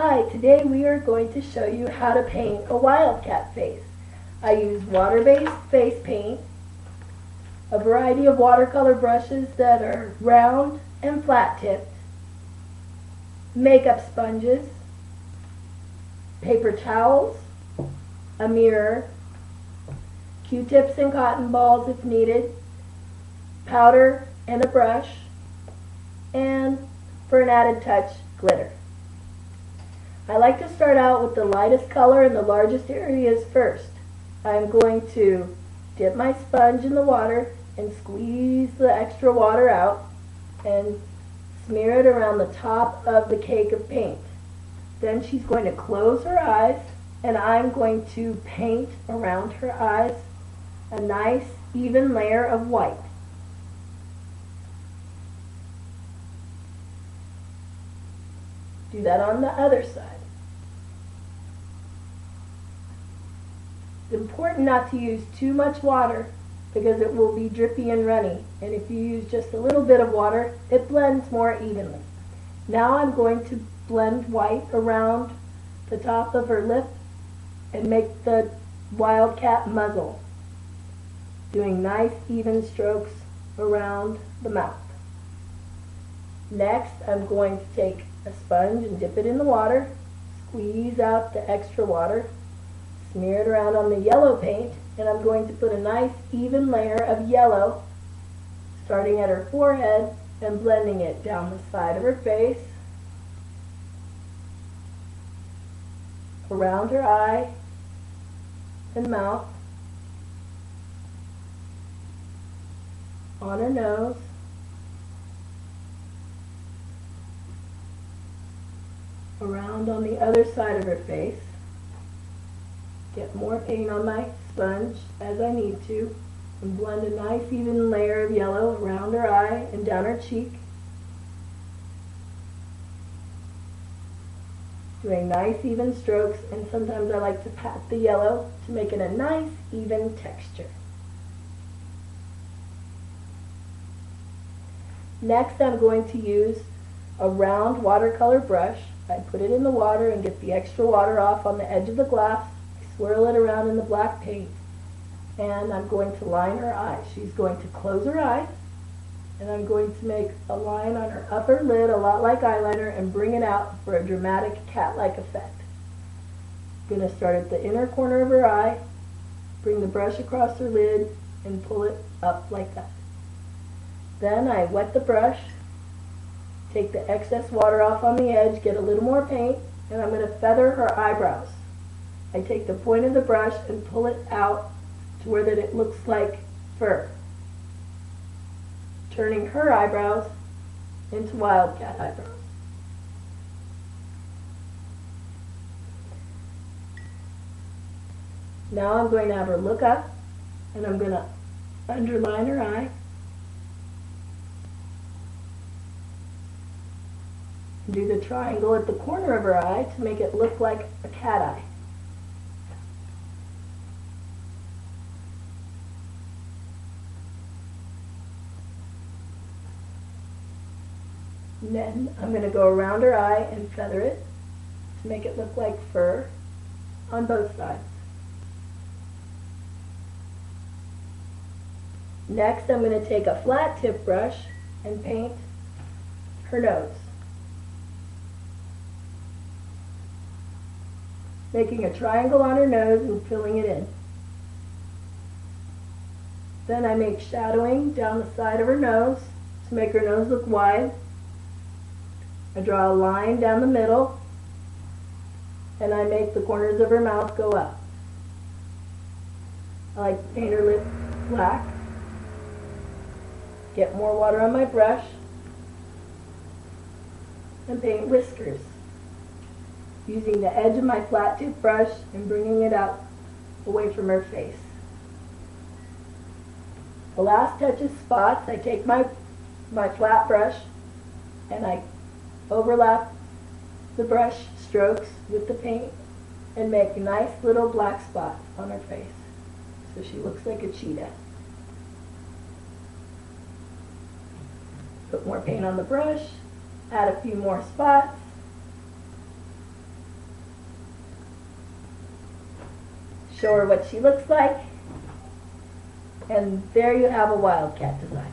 Hi, today we are going to show you how to paint a wildcat face. I use water-based face paint, a variety of watercolor brushes that are round and flat-tipped, makeup sponges, paper towels, a mirror, Q-tips and cotton balls if needed, powder and a brush, and for an added touch, glitter. I like to start out with the lightest color in the largest areas first. I'm going to dip my sponge in the water and squeeze the extra water out and smear it around the top of the cake of paint. Then she's going to close her eyes and I'm going to paint around her eyes a nice even layer of white. Do that on the other side. It's important not to use too much water because it will be drippy and runny. And if you use just a little bit of water, it blends more evenly. Now I'm going to blend white around the top of her lip and make the wildcat muzzle, doing nice even strokes around the mouth. Next, I'm going to take a sponge and dip it in the water, squeeze out the extra water, smear it around on the yellow paint, and I'm going to put a nice even layer of yellow starting at her forehead and blending it down the side of her face, around her eye and mouth, on her nose, around on the other side of her face. Get more paint on my sponge as I need to and blend a nice even layer of yellow around her eye and down her cheek. Doing nice even strokes, and sometimes I like to pat the yellow to make it a nice even texture. Next, I'm going to use a round watercolor brush. I put it in the water and get the extra water off on the edge of the glass. Swirl it around in the black paint, and I'm going to line her eyes. She's going to close her eyes, and I'm going to make a line on her upper lid, a lot like eyeliner, and bring it out for a dramatic cat-like effect. I'm going to start at the inner corner of her eye, bring the brush across her lid, and pull it up like that. Then I wet the brush, take the excess water off on the edge, get a little more paint, and I'm going to feather her eyebrows. I take the point of the brush and pull it out to where that it looks like fur, turning her eyebrows into wildcat eyebrows. Now I'm going to have her look up and I'm going to underline her eye. Do the triangle at the corner of her eye to make it look like a cat eye. And then I'm going to go around her eye and feather it to make it look like fur on both sides. Next, I'm going to take a flat tip brush and paint her nose, making a triangle on her nose and filling it in. Then I make shadowing down the side of her nose to make her nose look wide. I draw a line down the middle, and I make the corners of her mouth go up. I like to paint her lips black. Get more water on my brush, and paint whiskers, using the edge of my flat tip brush and bringing it out away from her face. The last touch is spots. I take my flat brush and I overlap the brush strokes with the paint and make nice little black spots on her face so she looks like a cheetah. Put more paint on the brush, add a few more spots, show her what she looks like. And there you have a wildcat design.